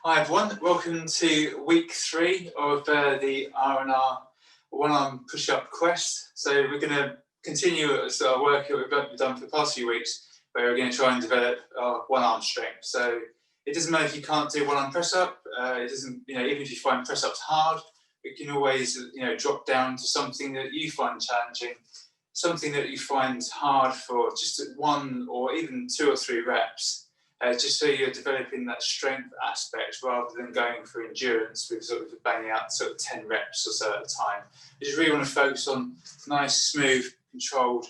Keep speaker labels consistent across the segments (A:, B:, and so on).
A: Hi everyone, welcome to week 3 of the R&R one-arm push-up quest. So we're going to continue our work that we've done for the past few weeks, where we're going to try and develop our one-arm strength. So it doesn't matter if you can't do one-arm press-up. It doesn't, even if you find press-ups hard, we can always, drop down to something that you find challenging, something that you find hard for just 1 or even 2 or 3 reps. Just so you're developing that strength aspect rather than going for endurance with sort of banging out sort of 10 reps or so at a time. You just really want to focus on nice, smooth, controlled,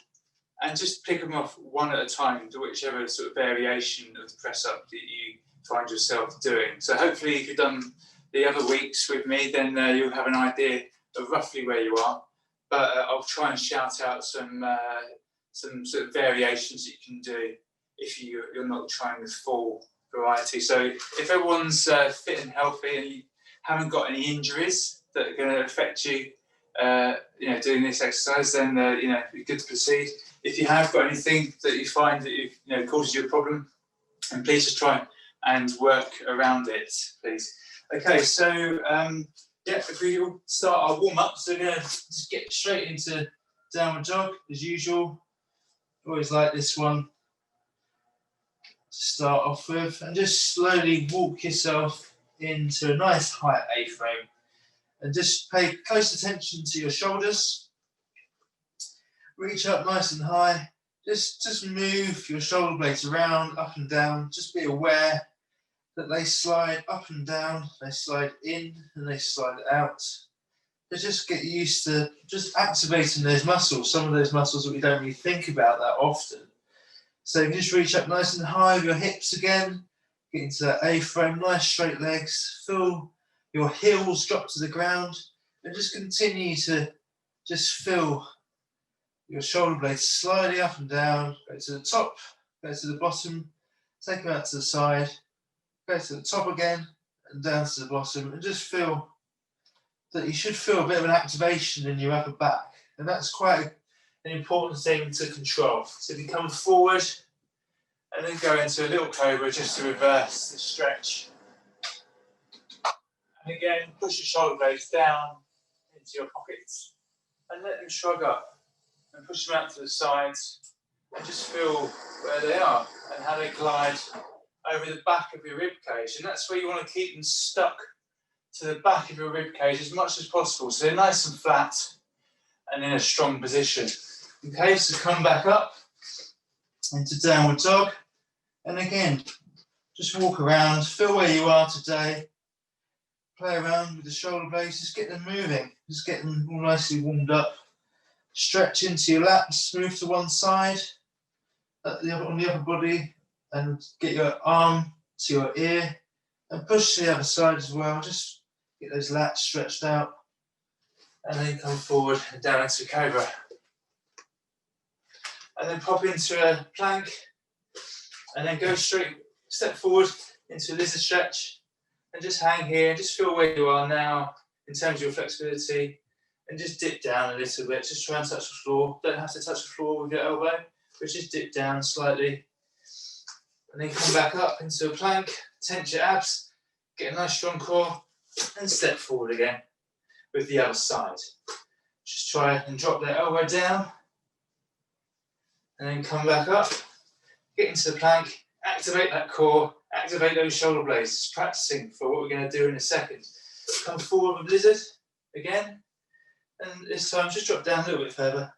A: and just pick them off 1 at a time to whichever sort of variation of the press up that you find yourself doing. So hopefully if you've done the other weeks with me, then you'll have an idea of roughly where you are. But I'll try and shout out some sort of variations that you can do if you're not trying the full variety. So if everyone's fit and healthy and you haven't got any injuries that are going to affect you, doing this exercise, then you're good to proceed. If you have got anything that you find that causes you a problem, and please just try and work around it, please. Okay, so if we all start our warm up, so we're going to just get straight into downward dog as usual. Always like this one to start off with, and just slowly walk yourself into a nice height A-frame, and just pay close attention to your shoulders. Reach up nice and high. Just move your shoulder blades around, up and down. Just be aware that they slide up and down, they slide in and they slide out. Just get used to just activating those muscles, some of those muscles that we don't really think about that often. So you just reach up nice and high with your hips again, get into that A-frame, nice straight legs, feel your heels drop to the ground, and just continue to just feel your shoulder blades sliding up and down, go to the top, go to the bottom, take them out to the side, go to the top again, and down to the bottom, and just feel that you should feel a bit of an activation in your upper back, and that's quite an important thing to control. So if you come forward and then go into a little cobra just to reverse the stretch. And again, push your shoulder blades down into your pockets and let them shrug up and push them out to the sides and just feel where they are and how they glide over the back of your rib cage. And that's where you want to keep them stuck to the back of your rib cage as much as possible. So they're nice and flat and in a strong position. Okay, so come back up into downward dog, and again, just walk around, feel where you are today, play around with the shoulder blades, just get them moving, just get them all nicely warmed up, stretch into your lats, move to one side on the upper body, and get your arm to your ear, and push to the other side as well, just get those lats stretched out, and then come forward and down into cobra. And then pop into a plank, and then go straight, step forward into a lizard stretch, and just hang here, and just feel where you are now in terms of your flexibility, and just dip down a little bit, just try and touch the floor. Don't have to touch the floor with your elbow, but just dip down slightly. And then come back up into a plank, tense your abs, get a nice strong core, and step forward again with the other side. Just try and drop that elbow down, and then come back up, get into the plank, activate that core, activate those shoulder blades. Just practicing for what we're going to do in a second. Come forward with lizard again, and this time just drop down a little bit further.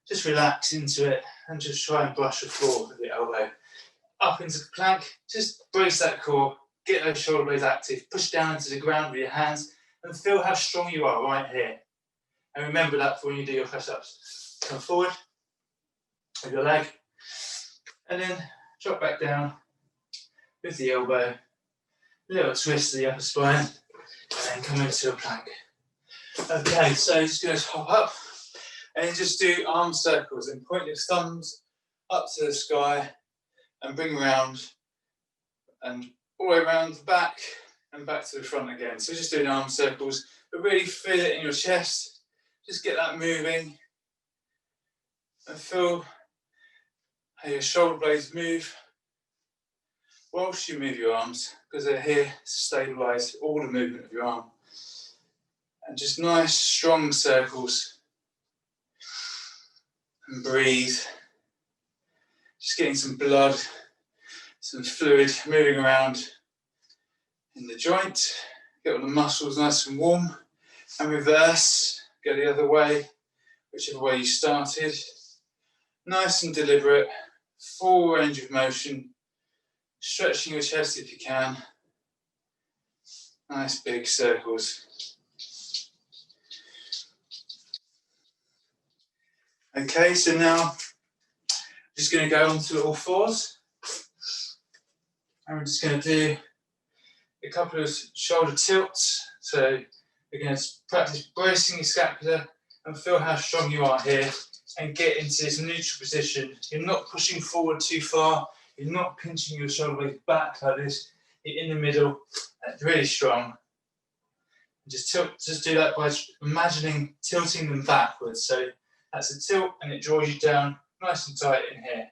A: Just relax into it and just try and brush the floor with the elbow. Up into the plank, just brace that core, get those shoulder blades active, push down into the ground with your hands, and feel how strong you are right here. And remember that for when you do your press-ups. Come forward with your leg, and then drop back down with the elbow, a little twist to the upper spine, and then come into a plank. Okay, so just going to hop up, and then just do arm circles, and point your thumbs up to the sky, and bring around, and all the way around the back, and back to the front again. So just doing arm circles, but really feel it in your chest, just get that moving, and feel how your shoulder blades move whilst you move your arms. because they're here to stabilise all the movement of your arm. And just nice, strong circles. And breathe. Just getting some blood, some fluid moving around in the joint. Get all the muscles nice and warm. And reverse, go the other way, whichever way you started. Nice and deliberate, full range of motion. Stretching your chest if you can. Nice big circles. Okay, so now I'm just going to go onto all fours. And we're just going to do a couple of shoulder tilts. So we're going to practice bracing your scapula and feel how strong you are here and get into this neutral position. You're not pushing forward too far. You're not pinching your shoulder blades back like this. You're in the middle. That's really strong. Just do that by imagining tilting them backwards. So that's a tilt and it draws you down nice and tight in here.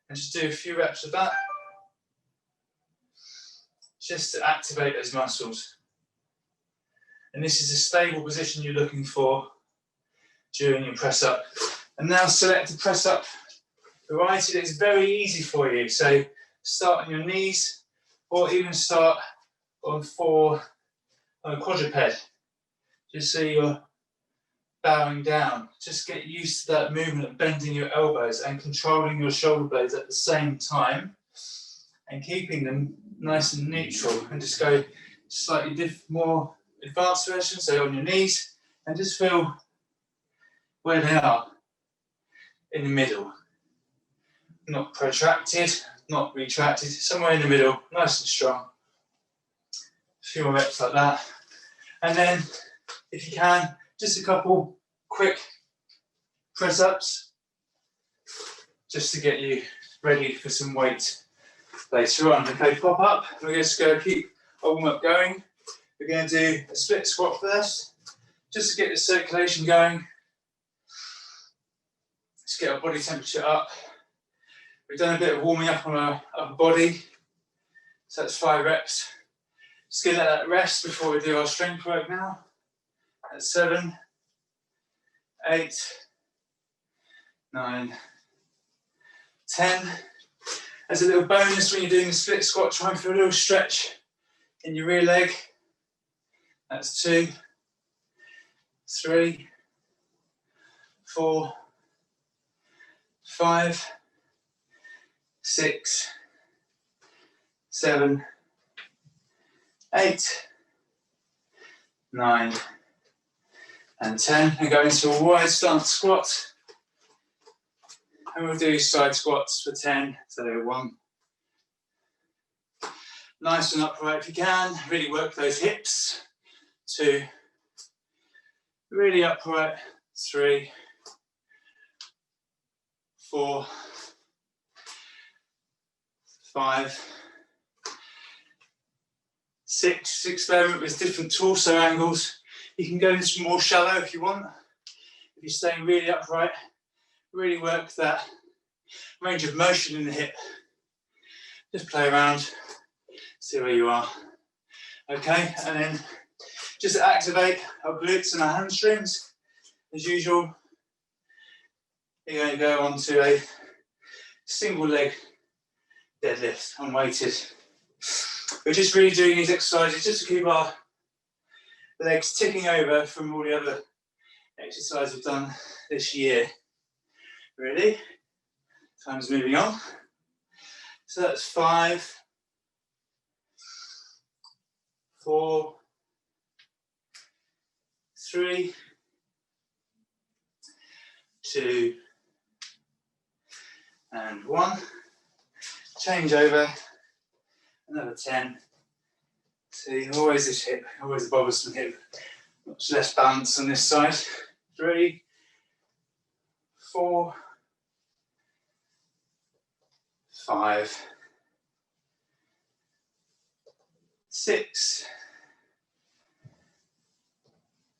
A: And just do a few reps of that. Just to activate those muscles. And this is a stable position you're looking for during your press up. And now select a press up variety that's very easy for you. So start on your knees or even start on a quadruped. Just so you're bowing down. Just get used to that movement of bending your elbows and controlling your shoulder blades at the same time and keeping them nice and neutral. And just go slightly more advanced version, so on your knees, and just feel where they are in the middle. Not protracted, not retracted, somewhere in the middle, nice and strong. A few more reps like that. And then, if you can, just a couple quick press-ups, just to get you ready for some weight later on. Okay, pop up. We're just going to keep our warm-up going. We're going to do a split squat first, just to get the circulation going. Let's get our body temperature up. We've done a bit of warming up on our upper body, so that's 5 reps. Just going to let that rest before we do our strength work now. That's 7, 8, 9, 10. As a little bonus when you're doing the split squat, try and feel a little stretch in your rear leg. That's 2, 3, 4, 5, 6, 7, 8, 9, and 10. And go into a wide stance squat. And we'll do side squats for 10. So 1. Nice and upright if you can. Really work those hips. 2. Really upright. 3, 4, 5, 6. Experiment with different torso angles. You can go into more shallow if you want. If you're staying really upright, really work that range of motion in the hip. Just play around, see where you are. Okay, and then just to activate our glutes and our hamstrings, as usual, you're going to go on to a single leg deadlift, unweighted. We're just really doing these exercises just to keep our legs ticking over from all the other exercises we've done this year. Ready? Time's moving on. So that's 5, 4, 3, 2, and 1. Change over. Another 10. See, always this hip, always the bothersome hip. Much less balance on this side. 3, 4, 5, 6,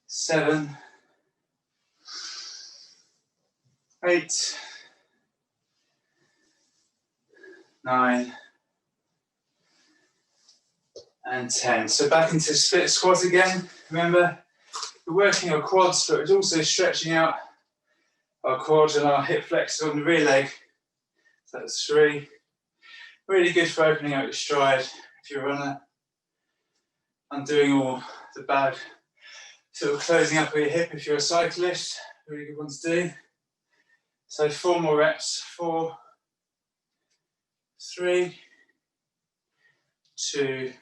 A: 7, 8, 9, and 10. So back into split squat again. Remember, we're working our quads, but it's also stretching out our quads and our hip flexors on the rear leg. So that's 3. Really good for opening out your stride if you're a runner. Undoing all the bad sort of closing up of your hip if you're a cyclist. Really good one to do. So 4 more reps. 4, 3, 2,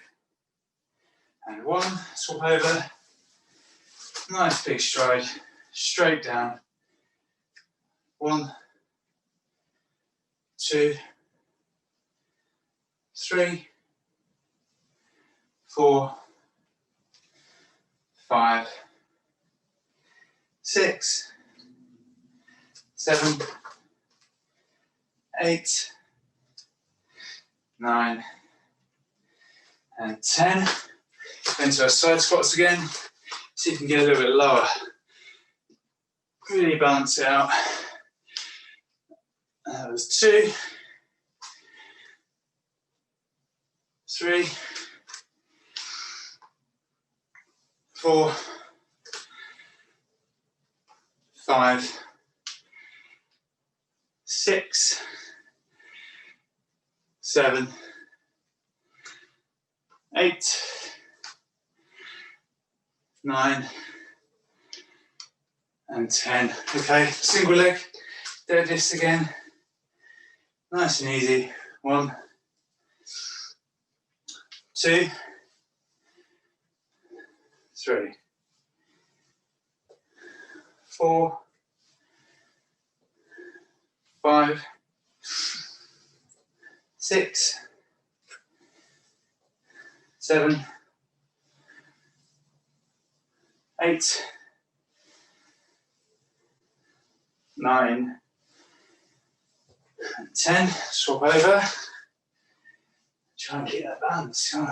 A: and 1. Swap over. Nice big stride. Straight down. 1, 2, 3, 4, 5, 6, 7, 8, 9, and 10. Into our side squats again. See if you can get a little bit lower. Really balance it out. That was 2, 3, 4, 5, 6, 7, 8, 9, and 10. Okay, single leg, deadlift again. Nice and easy. 1, 2, 3, 4, 5, 6, 7, 8, 9, and 10. Swap over. Try and keep that balance. Oh, what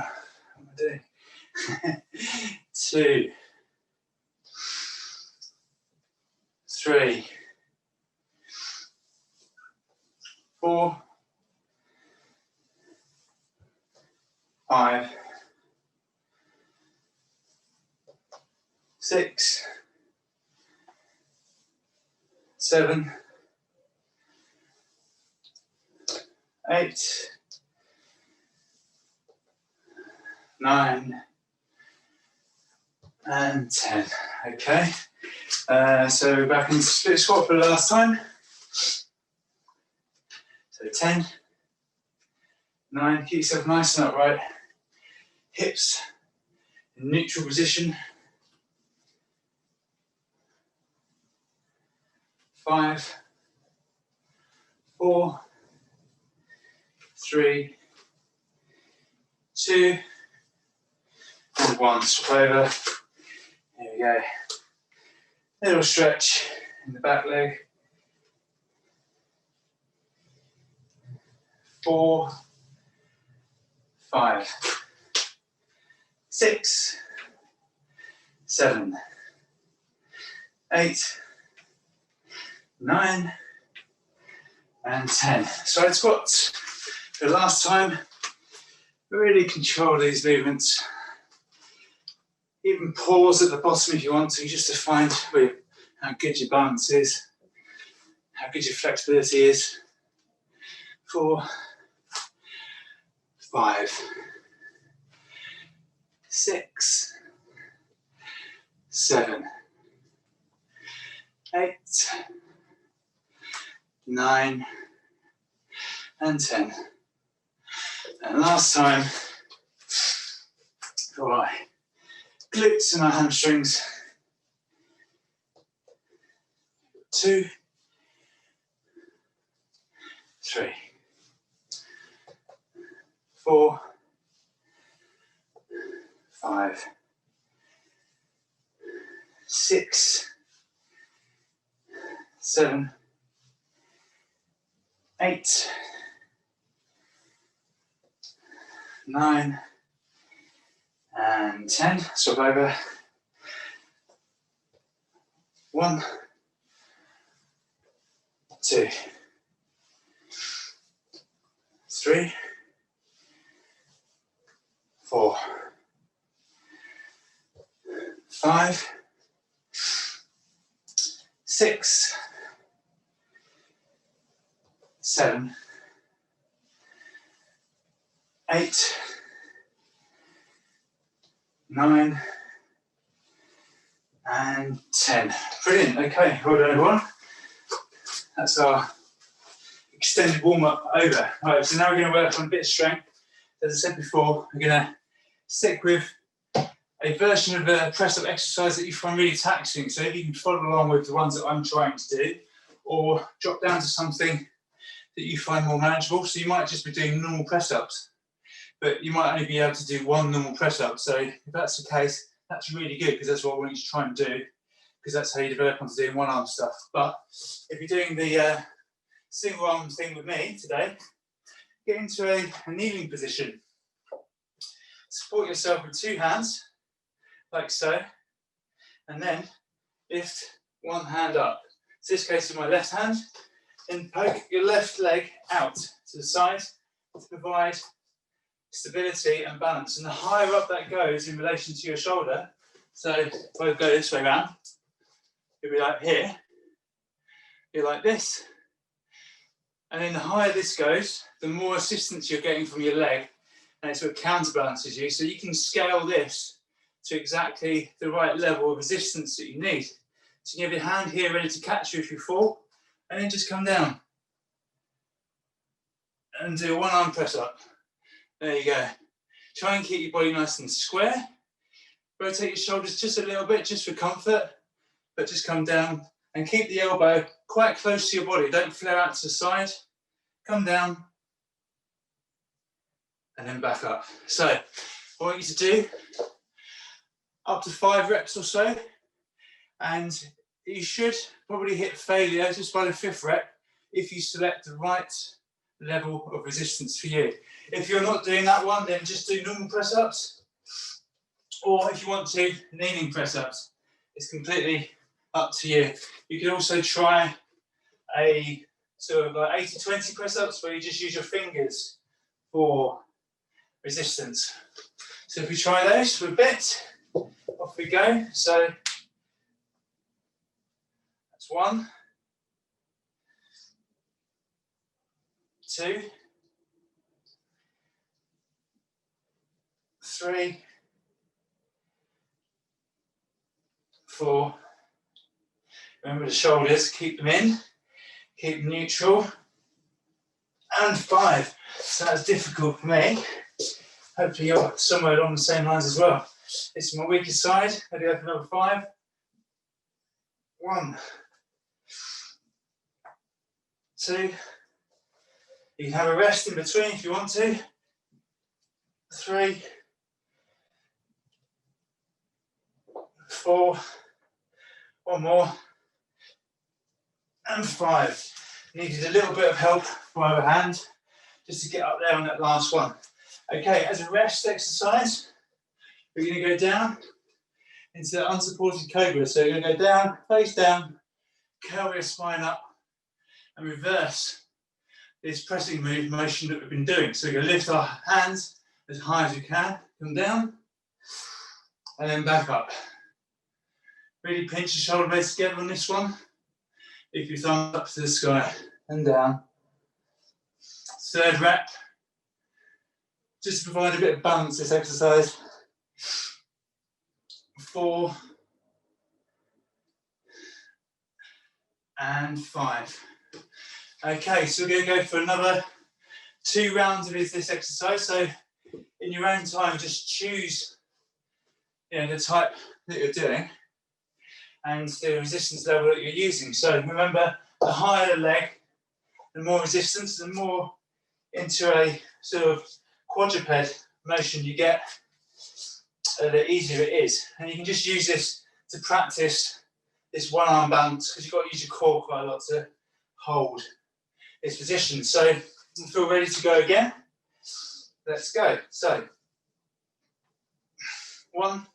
A: am I doing? 2, 3, 4, 5, 6, 7, 8, 9, and 10. Okay, so we're back into split squat for the last time. So 10, 9, keep yourself nice and upright. Hips in neutral position. 5, 4, 3, 2, and 1. Swap over. Here we go. Little stretch in the back leg. 4, 5, 6, 7, 8, 9, and 10. Side squats. For the last time, really control these movements. Even pause at the bottom if you want to, just to find how good your balance is, how good your flexibility is. 4, 5, 6, 7, 8, 9, and 10. And last time, all right, glutes and our hamstrings. 2, 3, 4, 5, 6, 7, 8, 9, and 10. Swap over. 1, 2, 3, 4, 6, 7, 8, 9, and 10. Brilliant. Okay, well done everyone. That's our extended warm-up over. Right, so now we're going to work on a bit of strength. As I said before, we're going to stick with a version of a press-up exercise that you find really taxing. So if you can follow along with the ones that I'm trying to do, or drop down to something that you find more manageable. So you might just be doing normal press-ups, but you might only be able to do one normal press-up. So if that's the case, that's really good, because that's what I want you to try and do, because that's how you develop onto doing one-arm stuff. But if you're doing the single arm thing with me today, get into a kneeling position. Support yourself with 2 hands, like so, and then lift one hand up. In this case, with my left hand, and poke your left leg out to the side to provide stability and balance. And the higher up that goes in relation to your shoulder, so if I go this way around, it'll be like here, be like this. And then the higher this goes, the more assistance you're getting from your leg, and it sort of counterbalances you. So you can scale this to exactly the right level of resistance that you need. So you have your hand here ready to catch you if you fall, and then just come down and do a one-arm press up. There you go. Try and keep your body nice and square. Rotate your shoulders just a little bit, just for comfort, but just come down and keep the elbow quite close to your body. Don't flare out to the side. Come down and then back up. So I want you to do up to 5 reps or so, and you should probably hit failure just by the 5th rep if you select the right level of resistance for you. If you're not doing that one, then just do normal press-ups, or if you want to, kneeling press-ups. It's completely up to you. You can also try a sort of like 80-20 press-ups where you just use your fingers for resistance. So if we try those for a bit, off we go. So that's 1, 2, 3, 4. Remember the shoulders, keep them in, keep them neutral. And 5. So that's difficult for me. Hopefully you're somewhere along the same lines as well. This is my weakest side. Maybe open number 5. 1, 2. You can have a rest in between if you want to. 3, 4. 1 more. And 5. Needed a little bit of help from my other hand just to get up there on that last one. Okay, as a rest exercise, we're going to go down into the unsupported cobra. So you're going to go down, face down, curl your spine up, and reverse this pressing motion that we've been doing. So we're going to lift our hands as high as we can, come down, and then back up. Really pinch your shoulder blades together on this one. Lift your thumb up to the sky and down. 3rd rep. Just to provide a bit of balance, this exercise. 4 and 5. Okay, so we're going to go for another 2 rounds of this exercise. So in your own time, just choose the type that you're doing and the resistance level that you're using. So remember, the higher the leg, the more resistance, the more into a sort of quadruped motion you get, the easier it is. And you can just use this to practice this one-arm balance, because you've got to use your core quite a lot to hold this position. So you feel ready to go again? Let's go. So 1,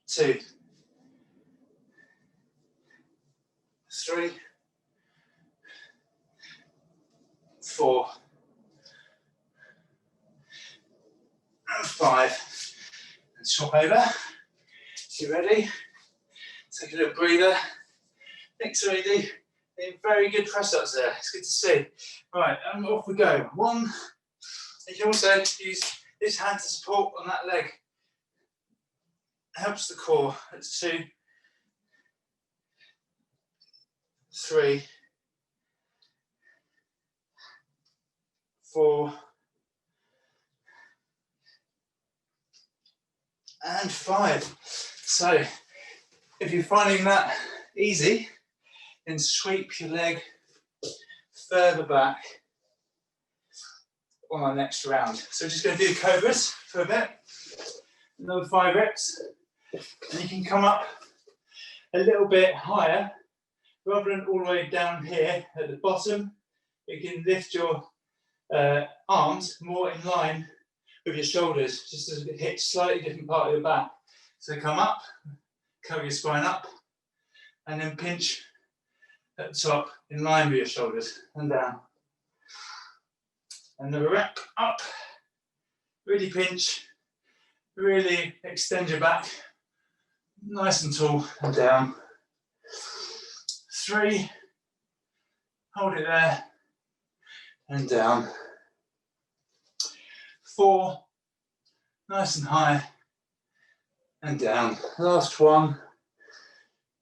A: 2, 3, 4, and 5. And swap over. So you ready? Take a little breather. Thanks, Rudy. Very good press ups there. It's good to see. Right, and off we go. One. You can also use this hand to support on that leg. Helps the core. That's 2, 3, 4, and 5. So, if you're finding that easy, then sweep your leg further back on our next round. So we're just going to do cobras for a bit. Another 5 reps. And you can come up a little bit higher, rather than all the way down here at the bottom. You can lift your arms more in line with your shoulders, just to hit slightly different part of your back. So come up, curve your spine up, and then pinch at the top in line with your shoulders and down. Another rep, up, really pinch, really extend your back, nice and tall, and down. 3, hold it there, and down. 4, nice and high, and down. Last one,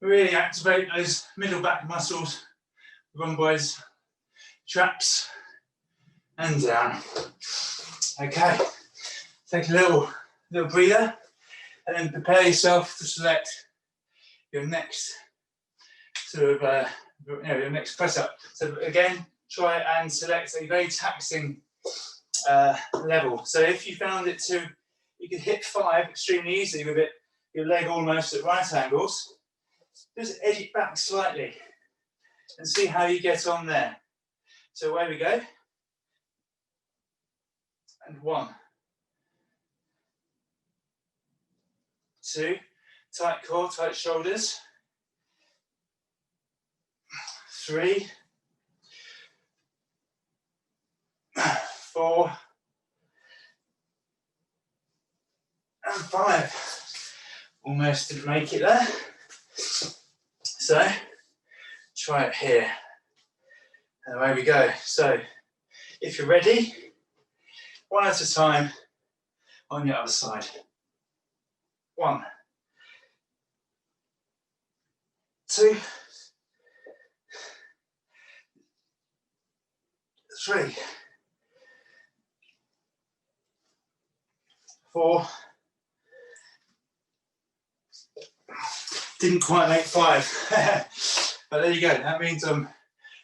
A: really activate those middle back muscles, rhomboids, traps, and down. Okay, take a little breather, and then prepare yourself to select your next sort of, your next press up. So again, try and select a very taxing level. So if you found it you could hit 5 extremely easily with it, your leg almost at right angles, just edge it back slightly and see how you get on there. So away we go. And 1, 2, tight core, tight shoulders. 3, 4, and 5. Almost didn't make it there. So try it here. And away we go. So if you're ready, 1 at a time on your other side. 1, 2, 3, 4. Didn't quite make 5. But there you go. That means I'm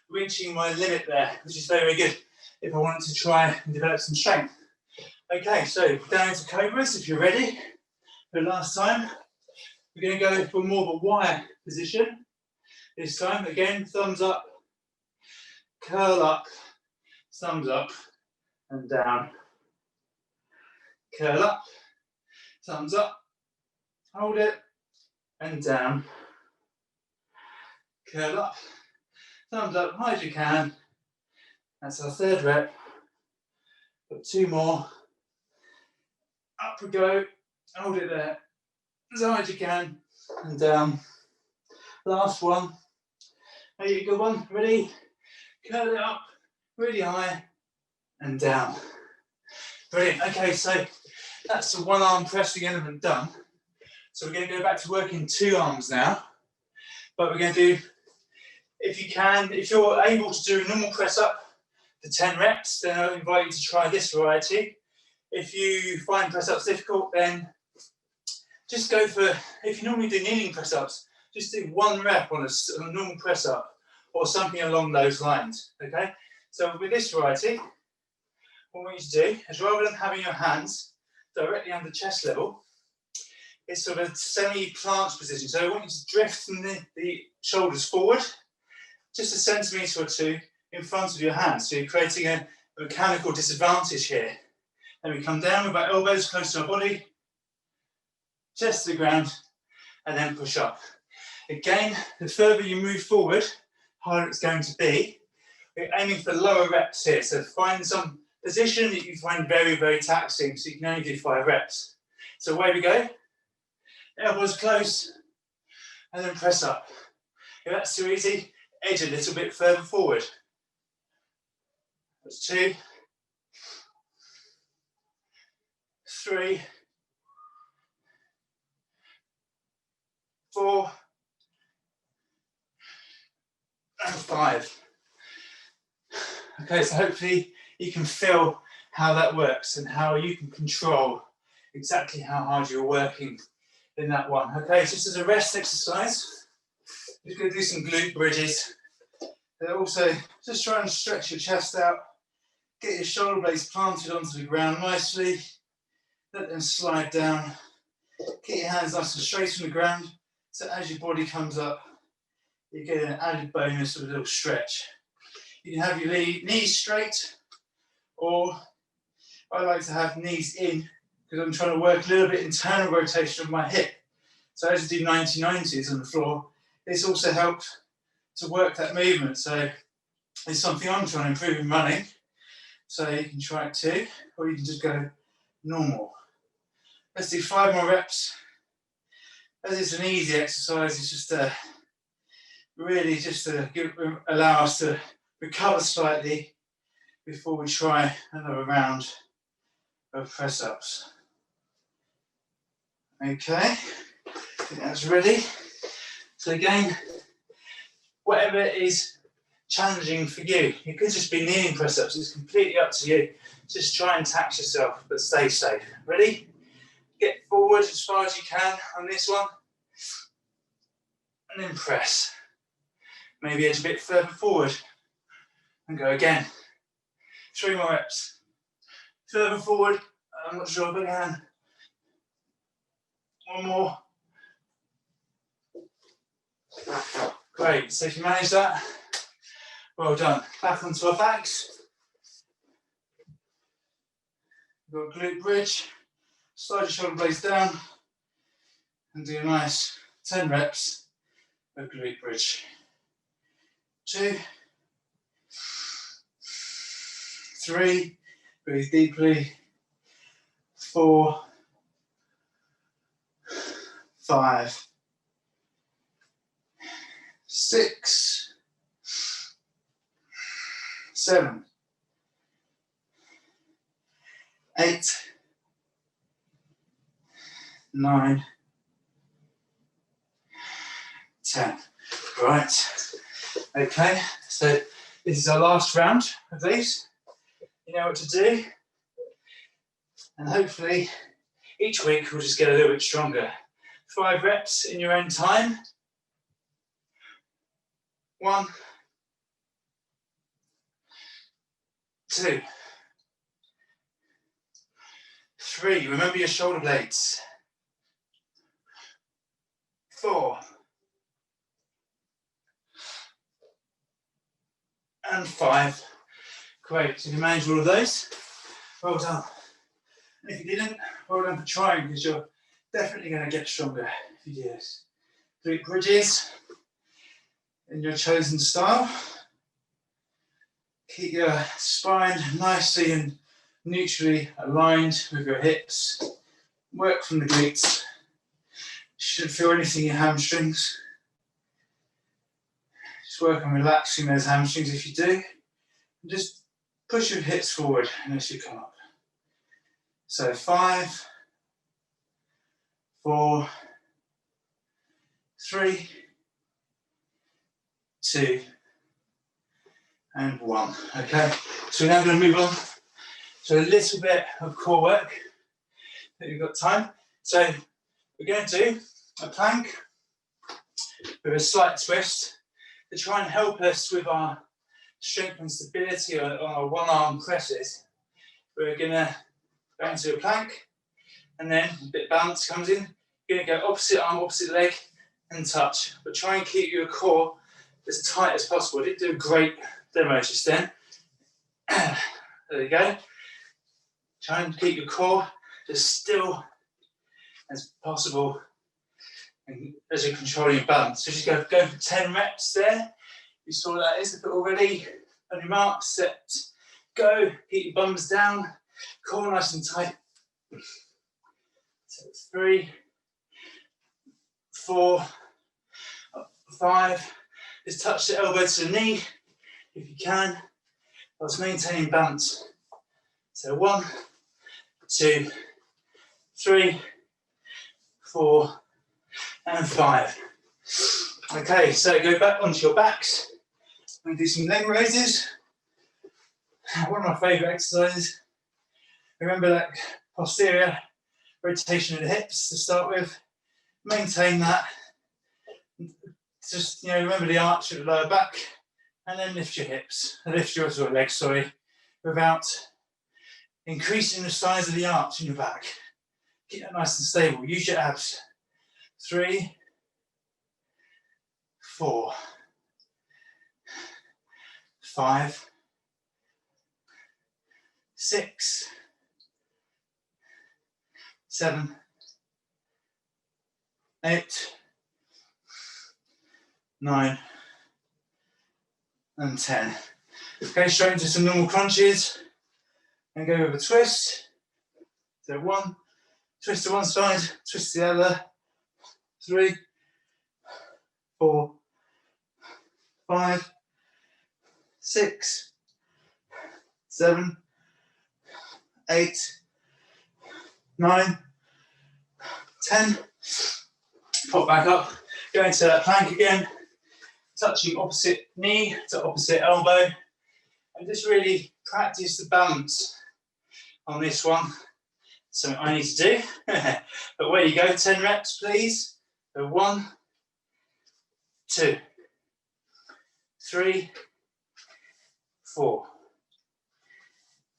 A: reaching my limit there, which is very, very good if I wanted to try and develop some strength. Okay, so down into cobras if you're ready. For the last time, we're going to go for more of a wire position. This time, again, thumbs up, curl up, thumbs up, and down. Curl up, thumbs up, hold it, and down. Curl up, thumbs up, high as you can. That's our 3rd rep. Got 2 more. Up we go, hold it there, as high as you can, and down. Last one. Are you a good one? Ready? Curl it up, really high, and down. Brilliant. Okay, so that's the 1 arm pressing element done. So we're going to go back to working 2 arms now. But we're going to do, if you can, if you're able to do a normal press up for 10 reps, then I invite you to try this variety. If you find press ups difficult, then just go for, if you normally do kneeling press ups, just do 1 rep on a normal press up or something along those lines. Okay? So with this variety, what we want you to do is, rather than having your hands directly under chest level, it's sort of a semi-planche position. So I want you to drift from the shoulders forward, just a centimetre or 2 in front of your hands. So you're creating a mechanical disadvantage here. Then we come down with our elbows close to our body, chest to the ground, and then push up. Again, the further you move forward, harder it's going to be. We're aiming for lower reps here. So find some position that you find very, very taxing, so you can only do 5 reps. So away we go. elbows close, and then press up. If that's too easy, edge a little bit further forward. That's 2, 3, 4, and 5. Okay, so hopefully you can feel how that works and how you can control exactly how hard you're working in that one. Okay, just as a rest exercise, you're going to do some glute bridges. And also, just try and stretch your chest out. Get your shoulder blades planted onto the ground nicely. Let them slide down. Get your hands nice and straight from the ground. So as your body comes up, you get an added bonus of a little stretch. You can have your knees straight, or I like to have knees in because I'm trying to work a little bit internal rotation of my hip. So as you do 90-90s on the floor, this also helps to work that movement. So it's something I'm trying to improve in running. So you can try it too, or you can just go normal. Let's do 5 more reps. As it's an easy exercise, it's just really just to allow us to recover slightly before we try another round of press-ups. Okay, I think that's ready. So again, whatever is challenging for you, it could just be kneeling press-ups, it's completely up to you. Just try and tax yourself, but stay safe. Ready? Get forward as far as you can on this one, and then press. Maybe edge a bit further forward, and go again. 3 more reps. Further forward, I'm not sure if I can. 1 more. Great, so if you manage that, well done. Back onto our backs. We've got a glute bridge. Slide your shoulder blades down and do a nice 10 reps of glute bridge. 2, 3, breathe deeply. 4, 5, 6, 7, 8, 9, 10. Right. Okay, so this is our last round of these. You know what to do. And hopefully each week we'll just get a little bit stronger. 5 reps in your own time. 1, 2, 3. Remember your shoulder blades. 4. And 5. Great, so if you managed all of those, well done. And if you didn't, well done for trying, because you're definitely going to get stronger if you do this. Glute bridges in your chosen style. Keep your spine nicely and neutrally aligned with your hips. Work from the glutes. You shouldn't feel anything in your hamstrings. Just work on relaxing those hamstrings if you do. And just push your hips forward unless you come up. So 5, 4, 3, 2, and 1. Okay, so we're now going to move on to a little bit of core work that we've got time. So we're going to do a plank with a slight twist to try and help us with our strength and stability on our one-arm presses. We're going to go into a plank, and then a bit of balance comes in. You're going to go opposite arm, opposite leg, and touch. But try and keep your core as tight as possible. I didn't do a great demo just then. There you go. Try and keep your core as still as possible as you're controlling your balance. So just go for 10 reps there. You saw what that is. Look at already. On your mark, set, go. Keep your bums down. Core nice and tight. So 3, 4, 5. Just touch the elbow to the knee if you can, whilst maintaining balance. So 1, 2, 3, 4, and 5. Okay, so go back onto your backs and do some leg raises. One of my favourite exercises. Remember that posterior rotation of the hips to start with. Maintain that. Just, remember the arch at the lower back, and then lift your hips, lift your legs, sorry, without increasing the size of the arch in your back. Keep that nice and stable. Use your abs. 3, 4, 5, 6, 7, 8, 9, and 10. Okay, straight into some normal crunches and go with a twist. So 1, twist to one side, twist to the other. 3, 4, 5, 6, 7, 8, 9, 10. Pop back up, go into that plank again, touching opposite knee to opposite elbow, and just really practice the balance on this one. Something I need to do. But where you go, 10 reps, please. So 1, 2, 3, 4,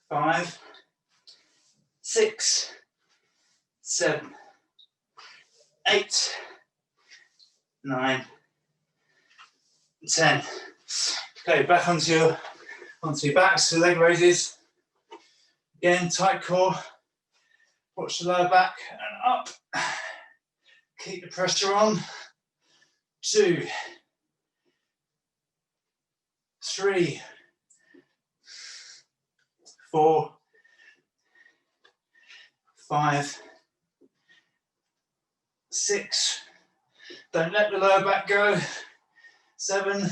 A: 5, 6, 7, 8, 9, 10. Okay, back onto your backs, so leg raises. Again, tight core. Watch the lower back and up. Keep the pressure on. 2, 3, 4, 5, 6. Don't let the lower back go. 7,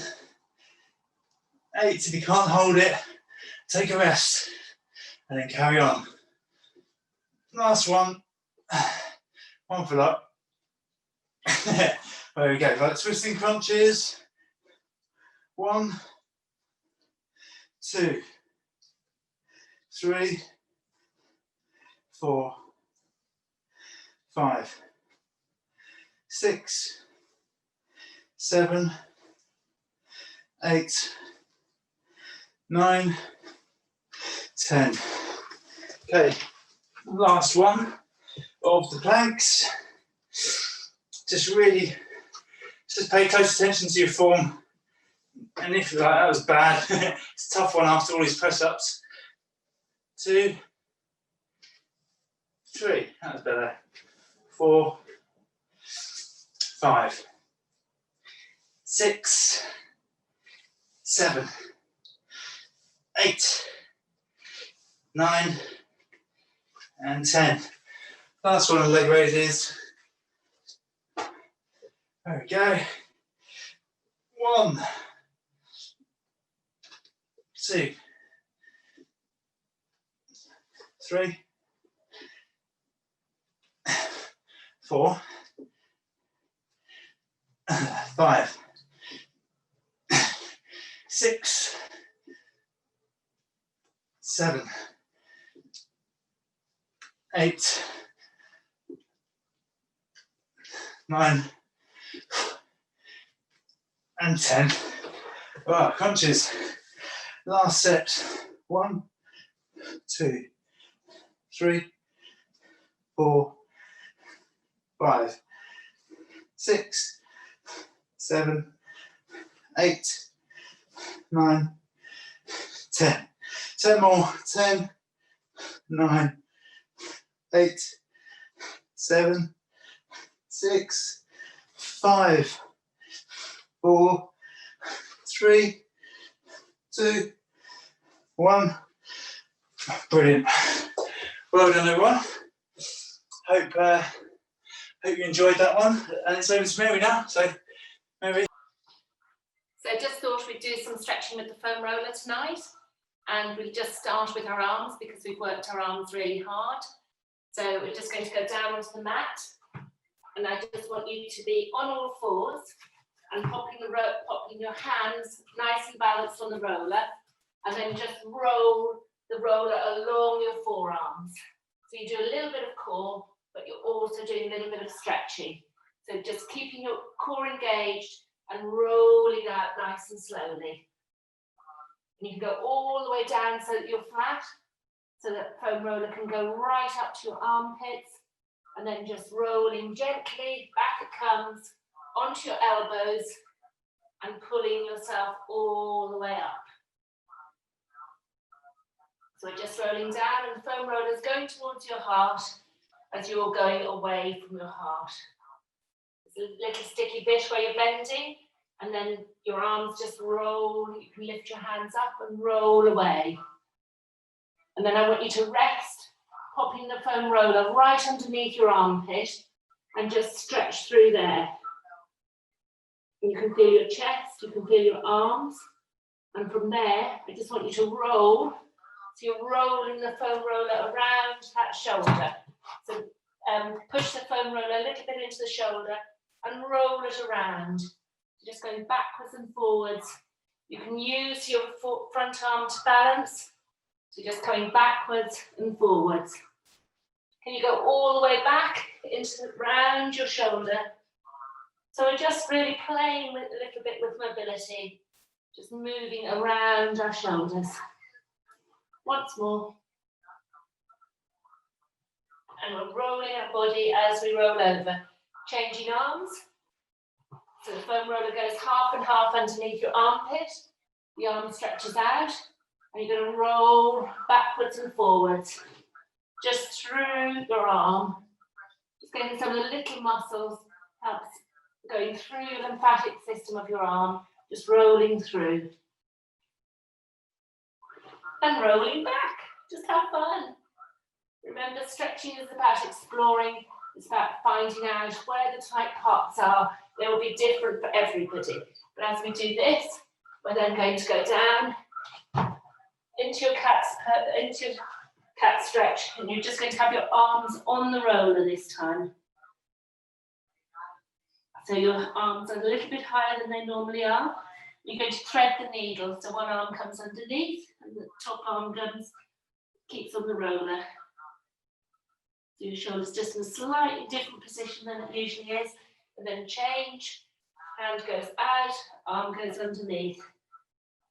A: 8. If you can't hold it, take a rest and then carry on. Last one. One for luck. There we go. Right, twisting crunches. 1, 2, 3, 4, 5, 6, 7, 8, 9, 10. Okay, last one of the planks. Just pay close attention to your form. And if you're like, that was bad, it's a tough one after all these press ups. 2, 3, that was better. 4, 5, 6, 7, 8, 9, and 10. Last one of the leg raises. There we go. 1, 2, 3, 4, 5, 6, 7, 8, 9, and 10. Right, crunches. Last set. 1, 2, 3, 4, 5, 6, 7, 8, 9, 10. 10 more. 10, 9, 8, 7, 6, 5, 4, 3, 2, 1. Brilliant. Well done, everyone. Hope Hope you enjoyed that one. And it's over to Mary now. So, Mary.
B: So I just thought we'd do some stretching with the foam roller tonight. And we'll just start with our arms because we've worked our arms really hard. So we're just going to go down onto the mat. And I just want you to be on all fours and popping your hands nice and balanced on the roller. And then just roll the roller along your forearms. So you do a little bit of core, but you're also doing a little bit of stretching. So just keeping your core engaged and rolling out nice and slowly. And you can go all the way down so that you're flat, so that foam roller can go right up to your armpits, and then just rolling gently, back it comes, onto your elbows, and pulling yourself all the way up. So we're just rolling down, and the foam roller is going towards your heart as you're going away from your heart. It's a little sticky bit where you're bending, and then your arms just roll. You can lift your hands up and roll away. And then I want you to rest, popping the foam roller right underneath your armpit and just stretch through there. And you can feel your chest, you can feel your arms. And from there, I just want you to roll. So you're rolling the foam roller around that shoulder. So push the foam roller a little bit into the shoulder and roll it around. Just going backwards and forwards. You can use your front arm to balance. So just coming backwards and forwards. Can you go all the way back round your shoulder? So we're just really playing with a little bit with mobility. Just moving around our shoulders. Once more. And we're rolling our body as we roll over. Changing arms. So the foam roller goes half and half underneath your armpit. The arm stretches out. And you're going to roll backwards and forwards. Just through your arm. Just getting some of the little muscles. Helps going through your lymphatic system of your arm. Just rolling through. And rolling back. Just have fun. Remember, stretching is about exploring. It's about finding out where the tight parts are. They will be different for everybody. But as we do this, we're then going to go down into your cat stretch. And you're just going to have your arms on the roller this time. So your arms are a little bit higher than they normally are. You're going to thread the needle. So one arm comes underneath and the top arm keeps on the roller. So your shoulder's just in a slightly different position than it usually is. And then change. Hand goes out, arm goes underneath.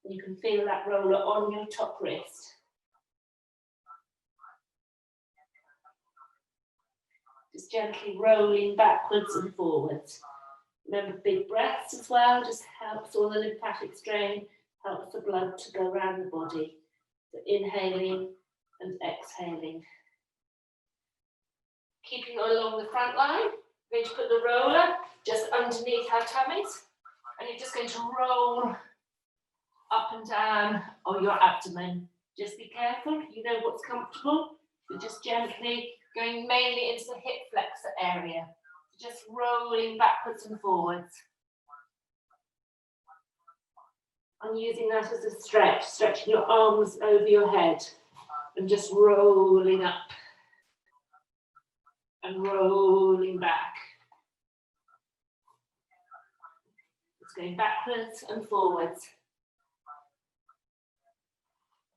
B: And you can feel that roller on your top wrist. Just gently rolling backwards and forwards. Remember, big breaths as well, just helps all the lymphatic strain, helps the blood to go around the body. So inhaling and exhaling. Keeping along the front line, we're going to put the roller just underneath our tummies, and you're just going to roll up and down on your abdomen. Just be careful, you know what's comfortable. You're just gently going mainly into the hip flexor area. Just rolling backwards and forwards. I'm using that as a stretch, stretching your arms over your head and just rolling up and rolling back. It's going backwards and forwards.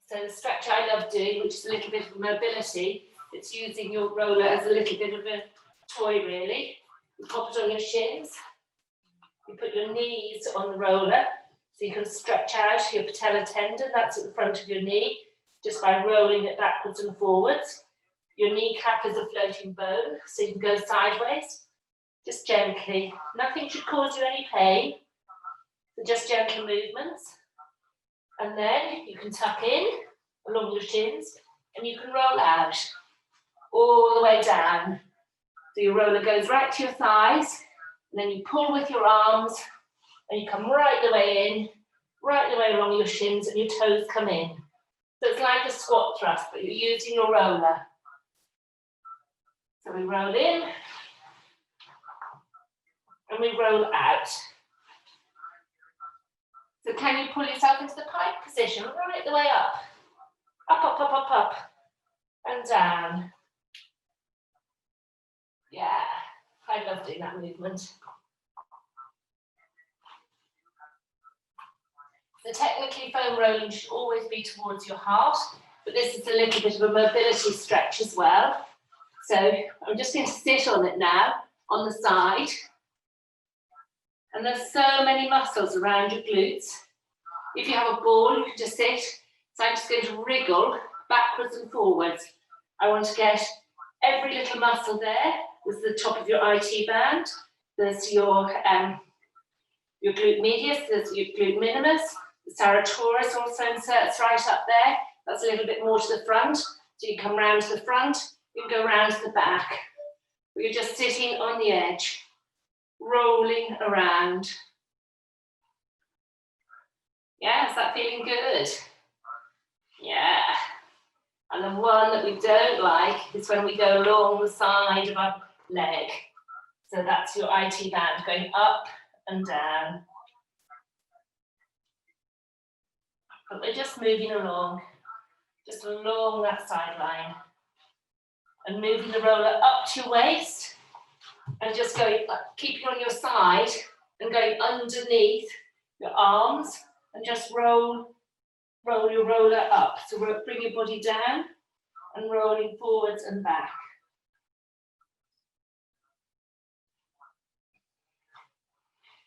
B: So the stretch I love doing, which is a little bit of mobility, it's using your roller as a little bit of a toy really. You pop it on your shins. You put your knees on the roller so you can stretch out your patella tendon, that's at the front of your knee, just by rolling it backwards and forwards. Your kneecap is a floating bone, so you can go sideways, just gently. Nothing should cause you any pain, so just gentle movements. And then you can tuck in along your shins and you can roll out all the way down. So your roller goes right to your thighs, and then you pull with your arms, and you come right the way in, right the way along your shins, and your toes come in. So it's like a squat thrust, but you're using your roller. So we roll in, and we roll out. So can you pull yourself into the pike position right the way up? Up, up, up, up, up, and down. Yeah, I love doing that movement. So technically foam rolling should always be towards your heart, but this is a little bit of a mobility stretch as well. So I'm just going to sit on it now, on the side. And there's so many muscles around your glutes. If you have a ball, you can just sit. So I'm just going to wriggle backwards and forwards. I want to get every little muscle there. There's the top of your IT band. There's your glute medius. There's your glute minimus. The serratus also inserts right up there. That's a little bit more to the front. So you come round to the front, you can go round to the back. But you're just sitting on the edge, rolling around. Yeah, is that feeling good? Yeah. And the one that we don't like is when we go along the side of our leg. So that's your IT band going up and down. But we're just moving along, just along that sideline. And moving the roller up to your waist. And just going up, keep it on your side and going underneath your arms. And just roll your roller up. So bring your body down and rolling forwards and back.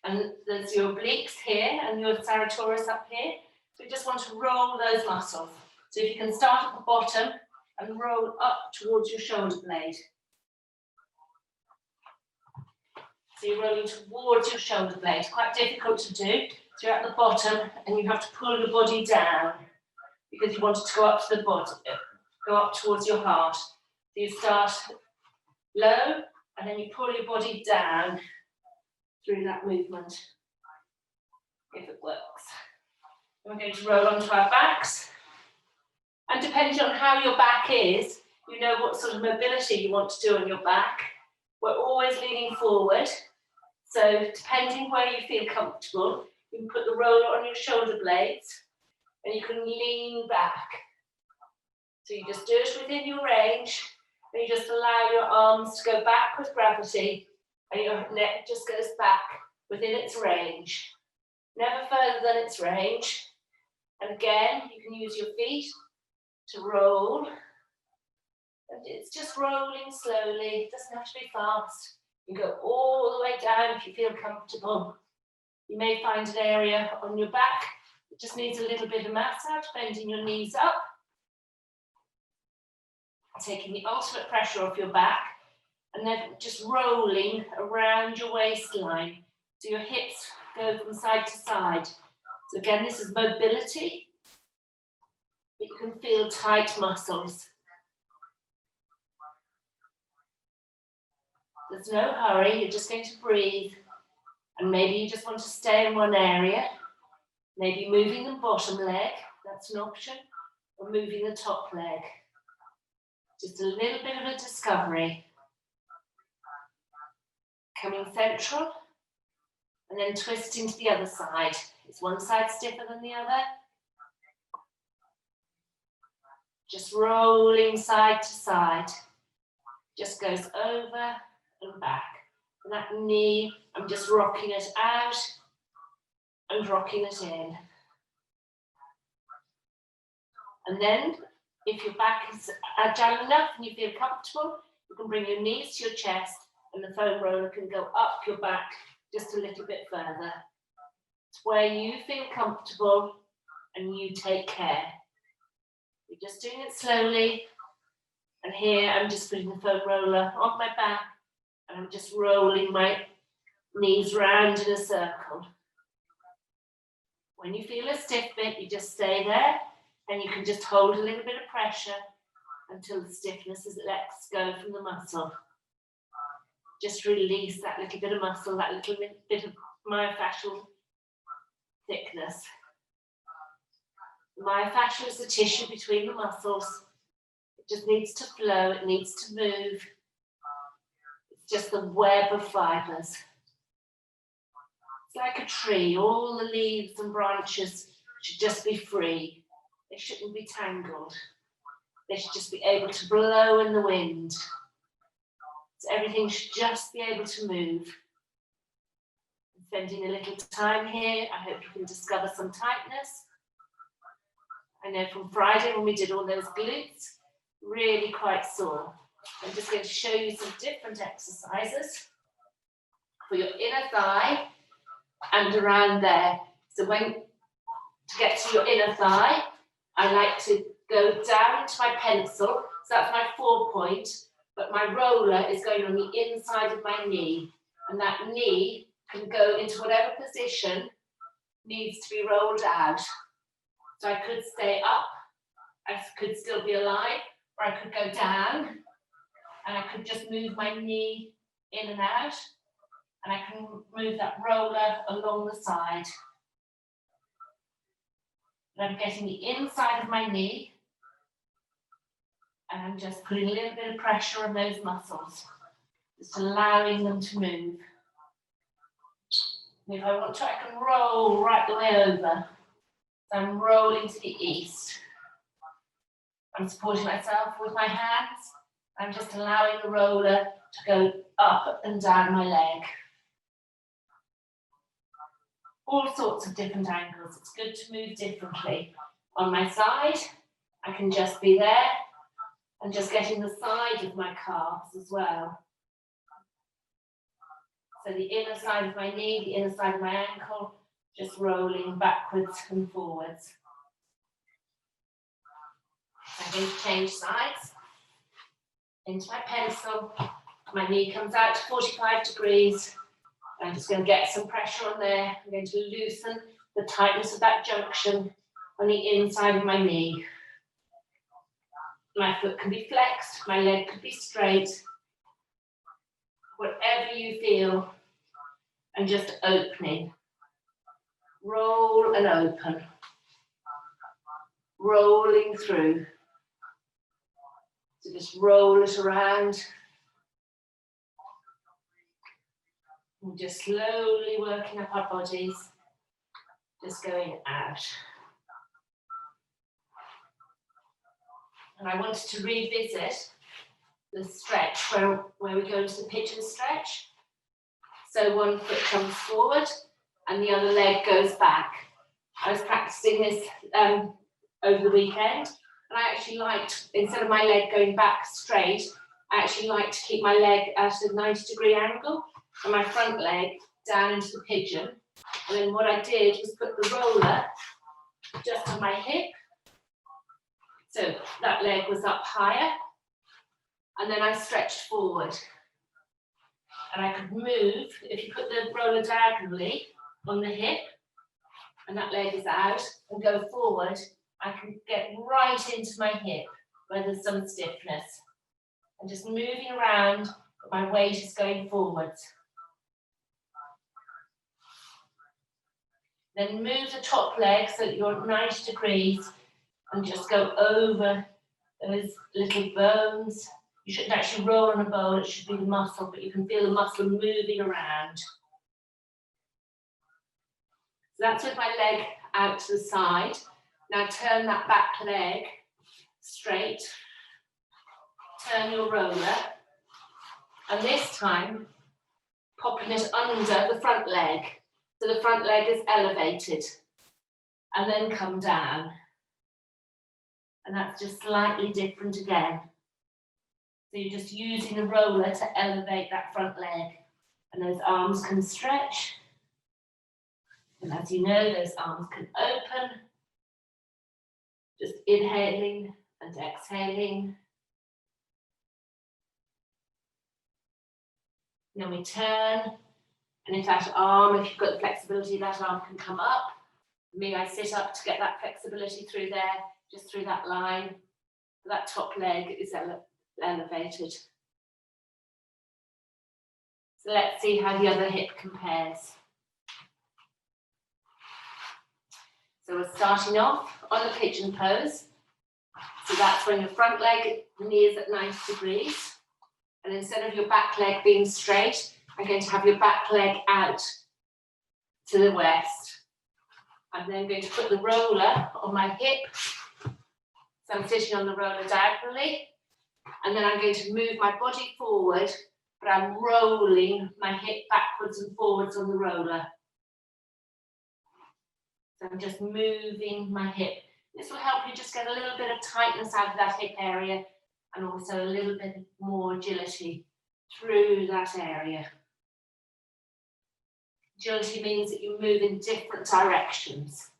B: And there's your obliques here and your serratus up here. So you just want to roll those muscles. So if you can start at the bottom and roll up towards your shoulder blade. So you're rolling towards your shoulder blade. Quite difficult to do. So you're at the bottom and you have to pull your body down because you want it to go up to the bottom, go up towards your heart. So you start low and then you pull your body down through that movement, if it works. We're going to roll onto our backs. And depending on how your back is, you know what sort of mobility you want to do on your back. We're always leaning forward. So depending where you feel comfortable, you can put the roller on your shoulder blades and you can lean back. So you just do it within your range and you just allow your arms to go back with gravity and your neck just goes back within its range. Never further than its range. And again, you can use your feet to roll. And it's just rolling slowly. It doesn't have to be fast. You go all the way down if you feel comfortable. You may find an area on your back that just needs a little bit of massage, bending your knees up. Taking the ultimate pressure off your back. And then just rolling around your waistline. So your hips go from side to side. So again, this is mobility. But you can feel tight muscles. There's no hurry, you're just going to breathe. And maybe you just want to stay in one area. Maybe moving the bottom leg, that's an option. Or moving the top leg. Just a little bit of a discovery. Coming central. And then twisting to the other side. Is one side stiffer than the other? Just rolling side to side. Just goes over and back. And that knee, I'm just rocking it out and rocking it in. And then, if your back is agile enough and you feel comfortable, you can bring your knees to your chest and the foam roller can go up your back just a little bit further. It's where you feel comfortable and you take care. You're just doing it slowly. And here I'm just putting the foam roller on my back and I'm just rolling my knees round in a circle. When you feel a stiff bit, you just stay there and you can just hold a little bit of pressure until the stiffness lets go from the muscle. Just release that little bit of muscle, that little bit of myofascial thickness. The myofascia is the tissue between the muscles. It just needs to flow, it needs to move. It's just the web of fibers. It's like a tree, all the leaves and branches should just be free. They shouldn't be tangled. They should just be able to blow in the wind. So everything should just be able to move. Spending a little time here, I hope you can discover some tightness. I know from Friday when we did all those glutes, really quite sore. I'm just going to show you some different exercises for your inner thigh and around there. So to get to your inner thigh, I like to go down into my pencil. So that's my 4-point, but my roller is going on the inside of my knee. And that knee can go into whatever position needs to be rolled out. So I could stay up, I could still be alive, or I could go down, and I could just move my knee in and out, and I can move that roller along the side. And I'm getting the inside of my knee, and I'm just putting a little bit of pressure on those muscles, just allowing them to move. And if I want to, I can roll right the way over. So I'm rolling to the east. I'm supporting myself with my hands. I'm just allowing the roller to go up and down my leg. All sorts of different angles. It's good to move differently. On my side, I can just be there and just getting the side of my calves as well. So the inner side of my knee, the inner side of my ankle, just rolling backwards and forwards. I'm going to change sides. Into my pencil, my knee comes out to 45 degrees. I'm just going to get some pressure on there. I'm going to loosen the tightness of that junction on the inside of my knee. My foot can be flexed, my leg could be straight. Whatever you feel, and just opening. Roll and open. Rolling through. So just roll it around. And just slowly working up our bodies, just going out. And I wanted to revisit the stretch where we go into the pigeon stretch. So one foot comes forward and the other leg goes back. I was practicing this over the weekend, and I actually liked, instead of my leg going back straight, I actually like to keep my leg at a 90-degree angle and my front leg down into the pigeon. And then what I did was put the roller just on my hip. So that leg was up higher. And then I stretched forward. And I could move, if you put the roller diagonally on the hip, and that leg is out, and go forward, I can get right into my hip where there's some stiffness. And just moving around, but my weight is going forwards. Then move the top leg so that you're at 90 degrees and just go over those little bones. You shouldn't actually roll on a bone, it should be the muscle, but you can feel the muscle moving around. So that's with my leg out to the side. Now turn that back leg straight. Turn your roller. And this time, popping it under the front leg. So the front leg is elevated. And then come down. And that's just slightly different again. So you're just using the roller to elevate that front leg. And those arms can stretch. And as you know, those arms can open. Just inhaling and exhaling. And then we turn. And if that arm, if you've got the flexibility, that arm can come up. For me, I sit up to get that flexibility through there, just through that line. That top leg is elevated. So let's see how the other hip compares. So we're starting off on the pigeon pose. So that's when your front leg, the knee is at 90 degrees. And instead of your back leg being straight, I'm going to have your back leg out to the west. I'm then going to put the roller on my hip. So I'm sitting on the roller diagonally, and then I'm going to move my body forward, but I'm rolling my hip backwards and forwards on the roller. So I'm just moving my hip. This will help you just get a little bit of tightness out of that hip area, and also a little bit more agility through that area. Agility means that you move in different directions.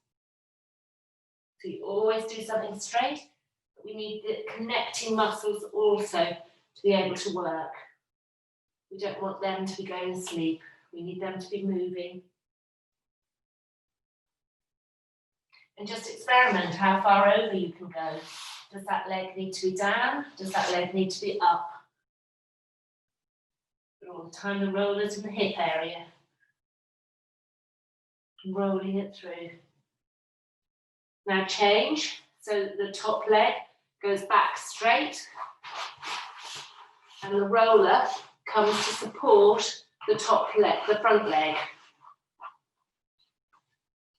B: So you always do something straight, but we need the connecting muscles also to be able to work. We don't want them to be going to sleep. We need them to be moving. And just experiment how far over you can go. Does that leg need to be down? Does that leg need to be up? But all the time the roller's in the hip area. Rolling it through. Now change, so the top leg goes back straight, and the roller comes to support the top leg, the front leg.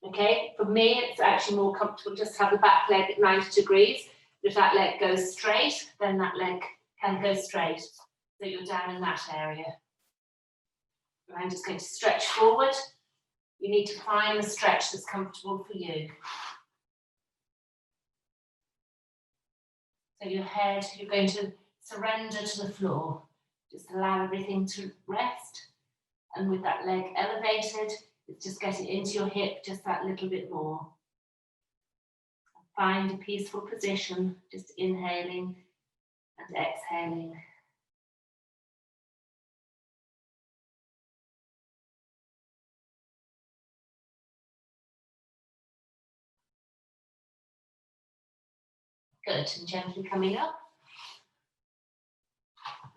B: Okay, for me it's actually more comfortable just to have the back leg at 90 degrees. If that leg goes straight, then that leg can go straight. So you're down in that area. And I'm just going to stretch forward. You need to find the stretch that's comfortable for you. So your head, you're going to surrender to the floor. Just allow everything to rest. And with that leg elevated, it's just getting into your hip just that little bit more. Find a peaceful position, just inhaling and exhaling. Good, and gently coming up.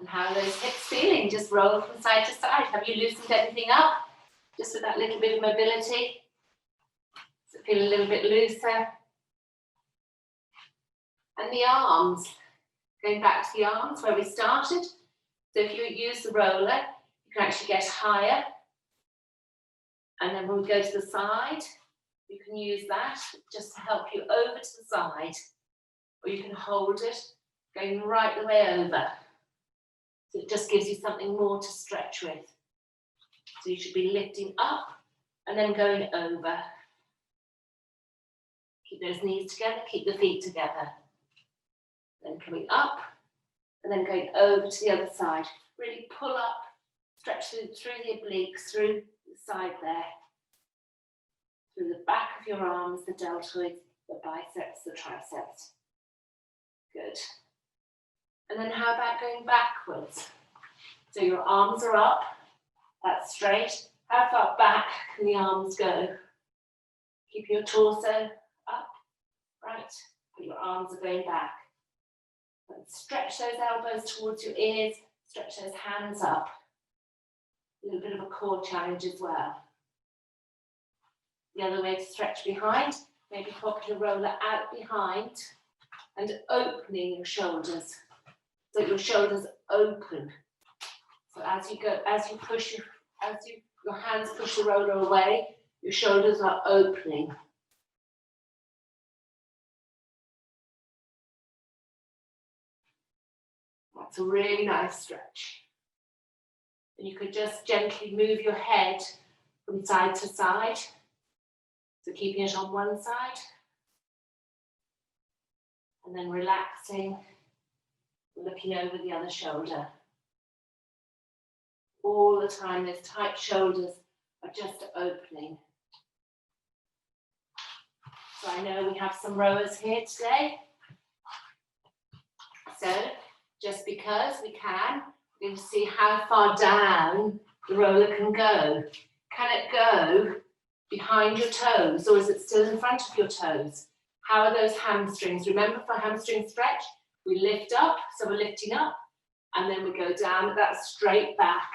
B: And how are those hips feeling? Just roll from side to side. Have you loosened anything up? Just with that little bit of mobility. Does it feel a little bit looser? And the arms. Going back to the arms where we started. So if you use the roller, you can actually get higher. And then when we go to the side, you can use that just to help you over to the side. Or you can hold it, going right the way over. So it just gives you something more to stretch with. So you should be lifting up and then going over. Keep those knees together, keep the feet together. Then coming up and then going over to the other side. Really pull up, stretch through the obliques, through the side there. Through the back of your arms, the deltoids, the biceps, the triceps. Good. And then how about going backwards? So your arms are up, that's straight. How far back can the arms go? Keep your torso up, right, but your arms are going back. And stretch those elbows towards your ears, stretch those hands up. A little bit of a core challenge as well. The other way to stretch behind, maybe pop your roller out behind and opening your shoulders. So your shoulders open. So as you go, your hands push the roller away, your shoulders are opening. That's a really nice stretch. And you could just gently move your head from side to side. So keeping it on one side. And then relaxing, looking over the other shoulder. All the time, those tight shoulders are just opening. So I know we have some rowers here today. So just because we can, we're going to see how far down the roller can go. Can it go behind your toes, or is it still in front of your toes? How are those hamstrings? Remember, for hamstring stretch, we lift up, so we're lifting up, and then we go down at that straight back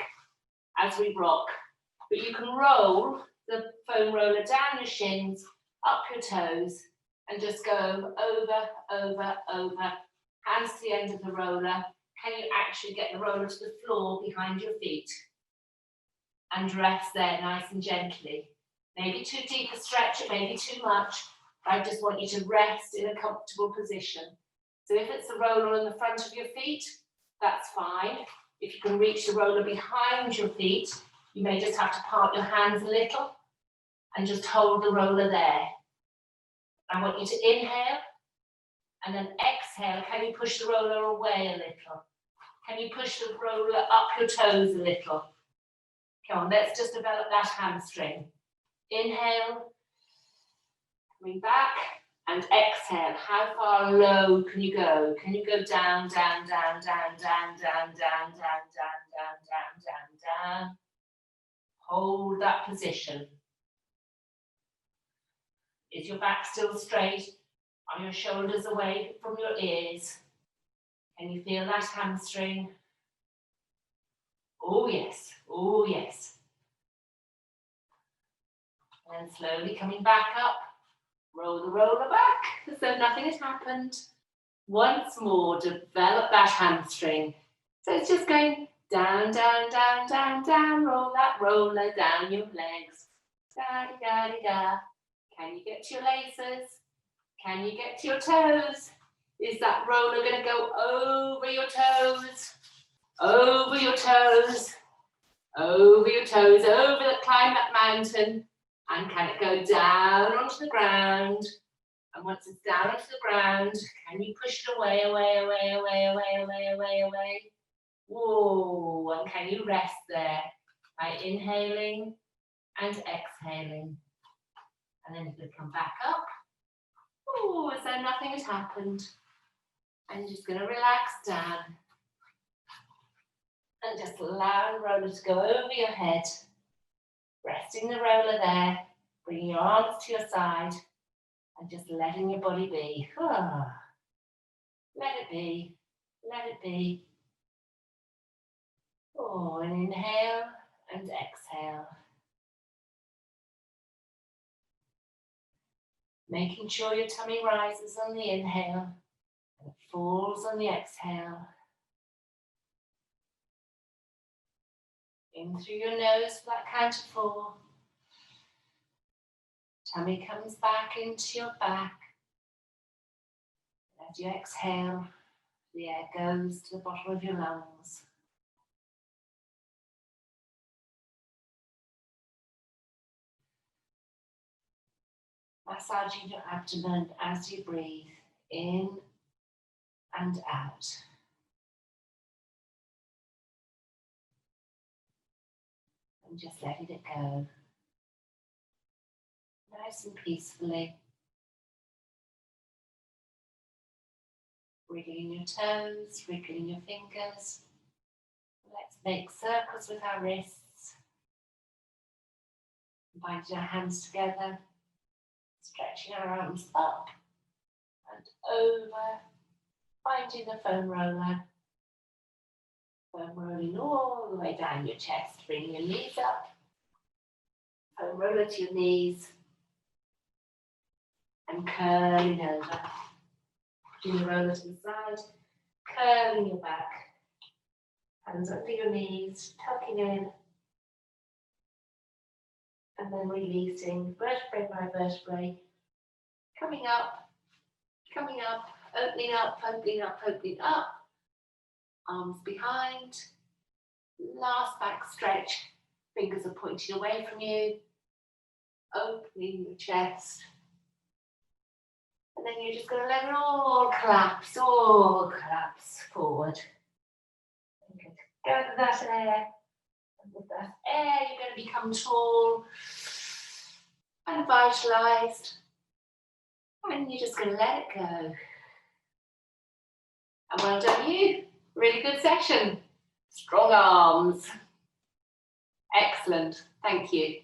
B: as we rock. But you can roll the foam roller down your shins, up your toes, and just go over, over, over. Hands to the end of the roller. Can you actually get the roller to the floor behind your feet? And rest there nice and gently. Maybe too deep a stretch, it may be too much. I just want you to rest in a comfortable position. So if it's the roller on the front of your feet, that's fine. If you can reach the roller behind your feet, you may just have to part your hands a little and just hold the roller there. I want you to inhale and then exhale. Can you push the roller away a little? Can you push the roller up your toes a little? Come on, let's just develop that hamstring. Inhale, coming back, and exhale. How far low can you go? Can you go down, down, down, down, down, down, down, down, down, down, down, down, down? Hold that position. Is your back still straight? Are your shoulders away from your ears? Can you feel that hamstring? Oh yes, oh yes. And slowly coming back up, roll the roller back as though nothing has happened. Once more, develop that hamstring. So it's just going down, down, down, down, down, roll that roller down your legs. Da-di-da-di-da. Can you get to your laces? Can you get to your toes? Is that roller going to go over your toes? Over your toes? Over your toes, climb that mountain. And can it go down onto the ground? And once it's down onto the ground, can you push it away, away, away, away, away, away, away, away? Whoa, and can you rest there by inhaling and exhaling? And then you can come back up. Oh, as though nothing has happened. And you're just going to relax down. And just allow the roller to go over your head. Resting the roller there, bringing your arms to your side and just letting your body be. Let it be, let it be. Oh, and inhale and exhale. Making sure your tummy rises on the inhale and falls on the exhale. In through your nose for that count of 4. Tummy comes back into your back. As you exhale, the air goes to the bottom of your lungs. Massaging your abdomen as you breathe in and out. And just letting it go. Nice and peacefully. Wriggling your toes, wriggling your fingers. Let's make circles with our wrists. Binding our hands together. Stretching our arms up and over. Finding the foam roller. Foam rolling all the way down your chest, bringing your knees up. Foam roller to your knees. And curling over. Putting the roller to the side. Curling your back. Hands under your knees, tucking in. And then releasing vertebrae by vertebrae. Coming up, opening up, opening up, opening up. Arms behind. Last back stretch. Fingers are pointing away from you. Opening your chest. And then you're just going to let it all collapse forward. Okay. Gather that air. And with that air, you're going to become tall and vitalized. And you're just going to let it go. And well done you. Really good session. Strong arms. Excellent. Thank you.